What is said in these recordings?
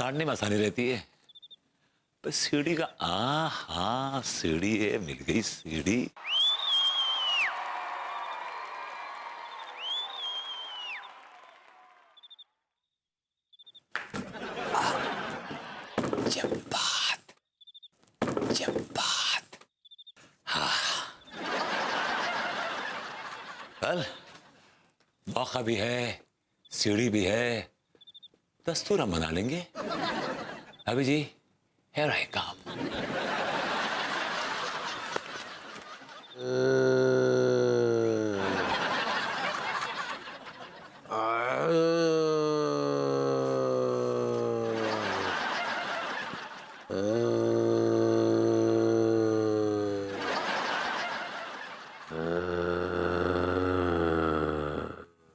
ताड़ने में आसानी रहती है, पर सीढ़ी का हाँ सीढ़ी है, मिल गई सीढ़ी। बात हाँ, कल मौका भी है, सीढ़ी भी है, दस्तूर हम बना लेंगे। अभी जी है रहे काम।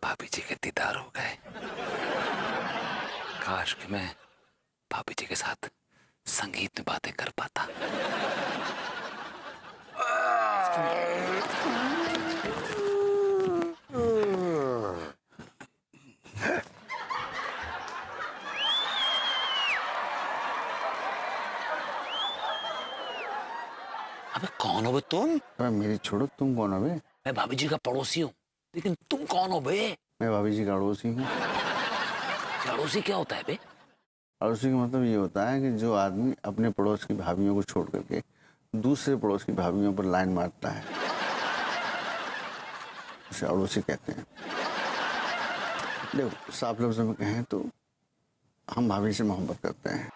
भाभी जी के दीदार हो गए। काश कि मैं भाभी जी के साथ संगीत में बातें कर पाता। अबे कौन हो बे तुम? अबे मेरी छोड़ो, तुम कौन हो बे? मैं भाभी जी का पड़ोसी हूँ, लेकिन तुम कौन हो बे? मैं भाभी जी का अड़ोसी हूँ। पड़ोसी क्या होता है बे? अड़ोसी का मतलब ये होता है कि जो आदमी अपने पड़ोस की भाभीियों को छोड़ करके दूसरे पड़ोस की भाभीियों पर लाइन मारता है, उसे अड़ोसी कहते हैं। देखो, साफ लफ्ज़ों में कहें तो हम भाभी से मोहब्बत करते हैं।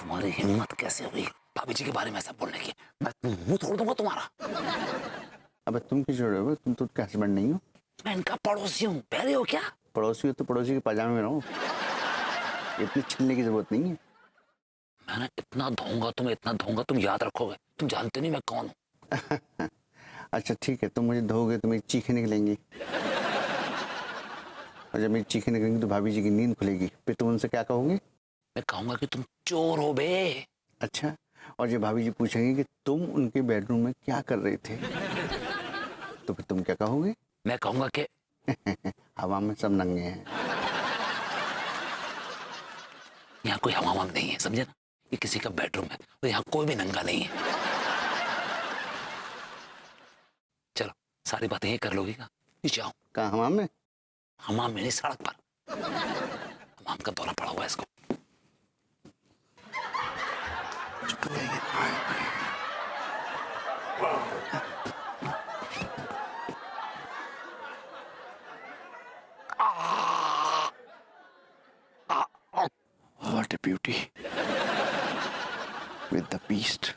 तुम्हारी हिम्मत कैसे हुई भाभी जी के बारे में ऐसा बोलने की? मैं मुंह तोड़ दूंगा तुम्हारा। अबे तुम किस जोड़े हो? तुम तो उसका हस्बैंड नहीं हो। मैं इनका पड़ोसी हूँ, पहले हो क्या? पड़ोसी हो तो पड़ोसी के पजामे में रहो, इतनी छिलने की जरूरत नहीं है। मैंने इतना धोऊंगा तुम्हें, इतना धोऊंगा तुम याद रखोगे। तुम जानते नहीं मैं कौन हूँ। अच्छा ठीक है, तुम मुझे धोगे तो मेरी चीखें निकलेंगी, और जब मेरी चीखें निकलेंगी तो भाभी जी की नींद खुलेगी। फिर तुम उनसे क्या कहोगे? मैं कहूंगा कि तुम चोर हो बे। अच्छा, और जब भाभी जी पूछेंगे कि तुम उनके बेडरूम में क्या कर रहे थे, तो फिर तुम क्या कहोगे? मैं कहूंगा कि हवा में सब नंगे हैं। यहाँ कोई हवा नहीं है, समझे ना? ये किसी का बेडरूम है और यहाँ कोई भी नंगा नहीं है। चलो सारी बातें ये कर लोगी क्या? नीचे आओ। कहाँ, हमाम में? हमाम में नहीं, सड़क पर। हमाम का दौरा पड़ा हुआ है इसको। What a beauty with the beast.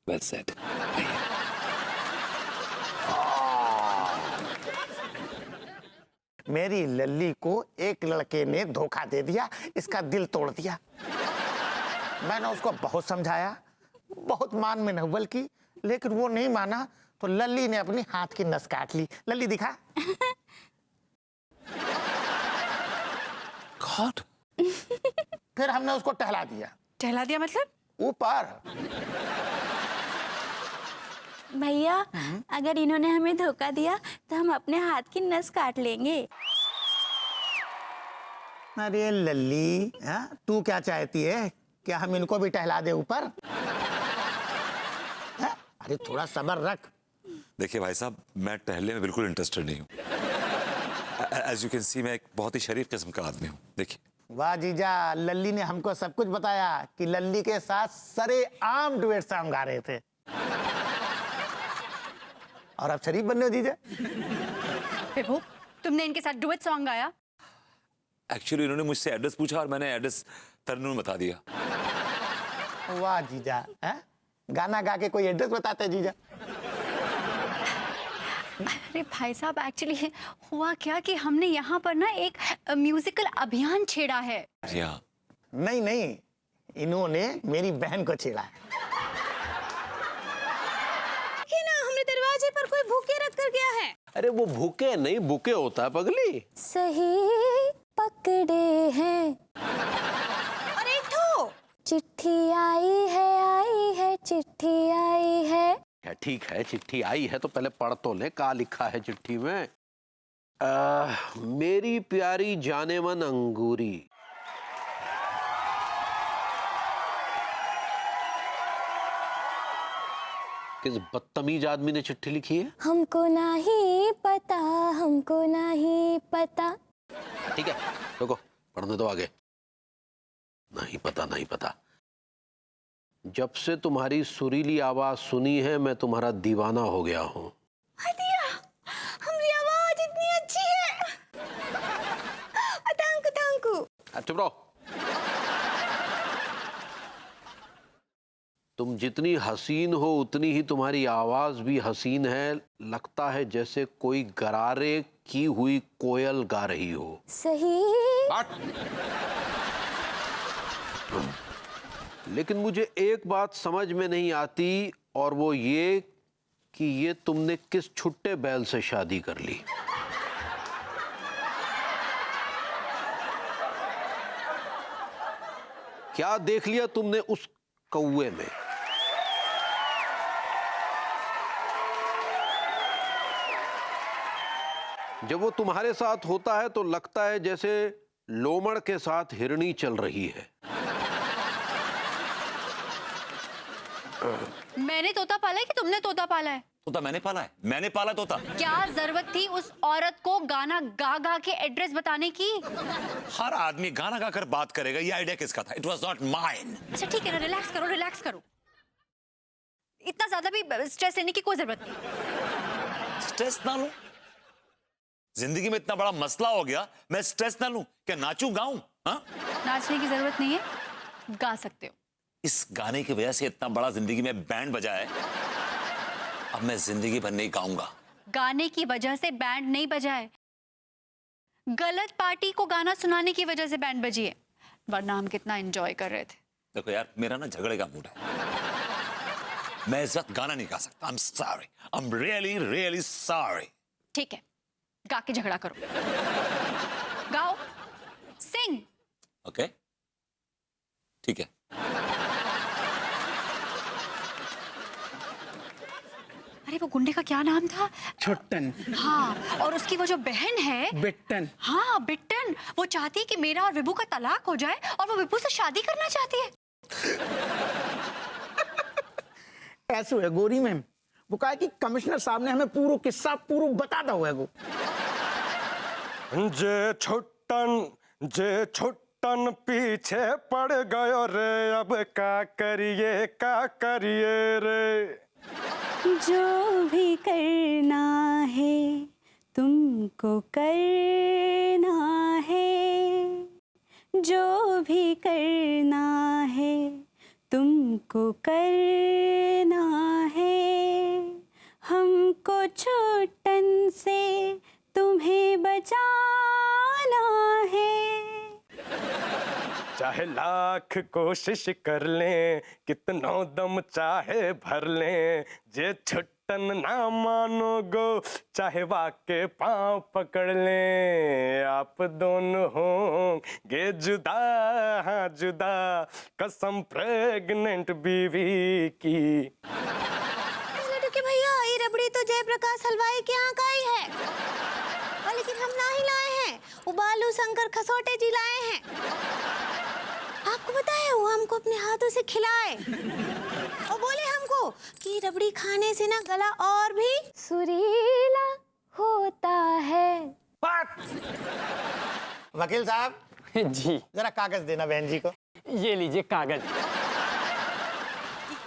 Well said. मेरी लल्ली को एक लड़के ने धोखा दे दिया, इसका दिल तोड़ दिया। मैंने उसको बहुत समझाया, बहुत मान में नव्वल की, लेकिन वो नहीं माना, तो लल्ली ने अपनी हाथ की नस काट ली। लल्ली दिखा। God. फिर हमने उसको टहला दिया। टहला दिया मतलब? ऊपर। भैया, अगर इन्होंने हमें धोखा दिया तो हम अपने हाथ की नस काट लेंगे। अरे लल्ली, तू क्या चाहती है? क्या हम इनको भी टहला दे ऊपर? अरे थोड़ा सब्र रख। देखिए भाई साहब, मैं टहलने में बिल्कुल इंटरेस्टेड नहीं हूँ। एज यू कैन सी, मैं एक बहुत ही शरीफ किस्म का आदमी हूँ। देखिए। वाह जीजा, लल्ली ने हमको सब कुछ बताया कि लल्ली के साथ सरेआम डुएट सॉन्ग गा रहे थे। और अब शरीफ बनने हो जीजा। विभू, तुमने इनके साथ डुएट सॉन्ग गाया? एक्चुअली इन्होंने मुझसे एड्रेस पूछा और मैंने एड्रेस तरन्नुम बता दिया। वाह जीजा, गाना गा के कोई एड्रेस बताते जीजा। अरे भाई साहब, एक्चुअली हुआ क्या कि हमने यहाँ पर ना एक म्यूजिकल अभियान छेड़ा है। जी हाँ। नहीं नहीं, इन्होंने मेरी बहन को छेड़ा है। ना हमने दरवाजे पर कोई भूखे रख कर गया है। अरे वो भूखे नहीं, बुके होता है पगली। सही पकड़े हैं। और एक ठो चिट्ठी आई है, चिट्ठी आई है। ठीक है, चिट्ठी आई है तो पहले पढ़ तो ले, क्या लिखा है चिट्ठी में। मेरी प्यारी जानेमन अंगूरी। किस बदतमीज आदमी ने चिट्ठी लिखी है? हमको नहीं पता, हमको नहीं पता। ठीक है, रुको, पढ़ने दो आगे। नहीं पता, नहीं पता। जब से तुम्हारी सुरीली आवाज सुनी है मैं तुम्हारा दीवाना हो गया हूँ। हमारी आवाज इतनी अच्छी है। Thank you. चुप रहो। तुम जितनी हसीन हो उतनी ही तुम्हारी आवाज भी हसीन है। लगता है जैसे कोई गरारे की हुई कोयल गा रही हो। सही। लेकिन मुझे एक बात समझ में नहीं आती, और वो ये कि ये तुमने किस छुट्टे बैल से शादी कर ली। क्या देख लिया तुमने उस कौवे में? जब वो तुम्हारे साथ होता है तो लगता है जैसे लोमड़ के साथ हिरणी चल रही है। मैंने तोता पाला है कि तुमने तोता पाला है? तोता मैंने पाला है, मैंने पाला तोता। क्या जरूरत थी उस औरत को गाना गा गा के एड्रेस बताने की? हर आदमी गाना गाकर बात करेगा, ये आइडिया किसका था? It was not mine. अच्छा ठीक है ना, रिलैक्स करो, रिलैक्स करो। इतना ज्यादा भी स्ट्रेस लेने की कोई जरूरत नहीं। स्ट्रेस ना लूं? जिंदगी में इतना बड़ा मसला हो गया, मैं स्ट्रेस ना लूं? क्या नाचूं गाऊं? हाँ? नाचने की जरूरत नहीं है, गा सकते हो। इस गाने की वजह से इतना बड़ा जिंदगी में बैंड बजा है, अब मैं जिंदगी भर नहीं गाऊंगा। गाने की वजह से बैंड नहीं बजा है, गलत पार्टी को गाना सुनाने की वजह से बैंड बजी है, वरना हम कितना एंजॉय कर रहे थे। देखो यार, मेरा ना झगड़े का मूड है, मैं इस वक्त गाना नहीं गा सकता। I am sorry, I am really really sorry. ठीक है, गा के झगड़ा करो। गाओ, सिंग। ओके, ठीक है। अरे वो गुंडे का क्या नाम था? छुट्टन। हाँ, और उसकी वो जो बहन है बिट्टन। हाँ बिट्टन, वो चाहती है कि मेरा और विभू का तलाक हो जाए, और वो विभू से शादी करना चाहती है। ऐसे है गोरी मैम, वो कहा कि कमिश्नर साहब ने हमें पूरा किस्सा पूरा बता दो है वो। जे छुट्टन पीछे पड़ गयो रे, अब का करिए रे। जो भी करना है तुमको करना है, जो भी करना है तुमको करना है, हमको छुट्टन से तुम्हें बचाना है। चाहे लाख कोशिश कर लें, कितनों दम चाहे भर लें, जे छुट्टन ना मानोगो चाहे वाके पांव पकड़ लें, आप दोनों होंगे जुदा, हाँ जुदा, कसम प्रेग्नेंट बीवी की। लड़के भैया, ये रबड़ी तो जयप्रकाश हलवाई के यहाँ का ही है, लेकिन हम ना ही लाए हैं, वो बालू शंकर खसोटे जी लाए हैं। आपको पता है, वो हमको अपने हाथों से खिलाए और बोले हमको कि रबड़ी खाने से ना गला और भी सुरीला होता है। वकील साहब जी जरा कागज देना बहन जी को। ये लीजिए कागज।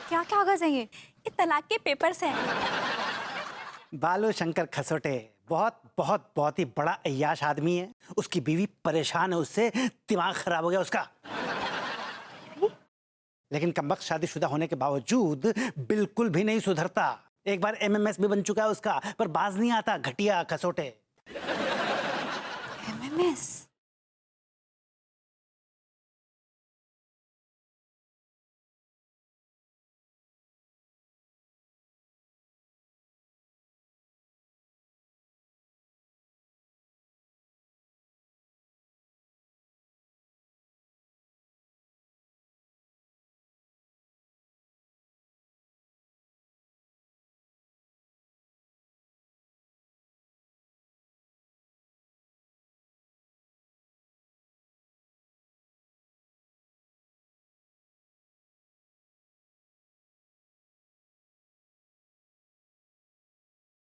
क्या कागज है ये तलाक के पेपर्स हैं। बालू शंकर खसोटे बहुत बहुत बहुत ही बड़ा अय्याश आदमी है, उसकी बीवी परेशान है उससे, दिमाग खराब हो गया उसका, लेकिन कमबख्त शादीशुदा होने के बावजूद बिल्कुल भी नहीं सुधरता। एक बार MMS भी बन चुका है उसका, पर बाज नहीं आता, घटिया खसोटे। MMS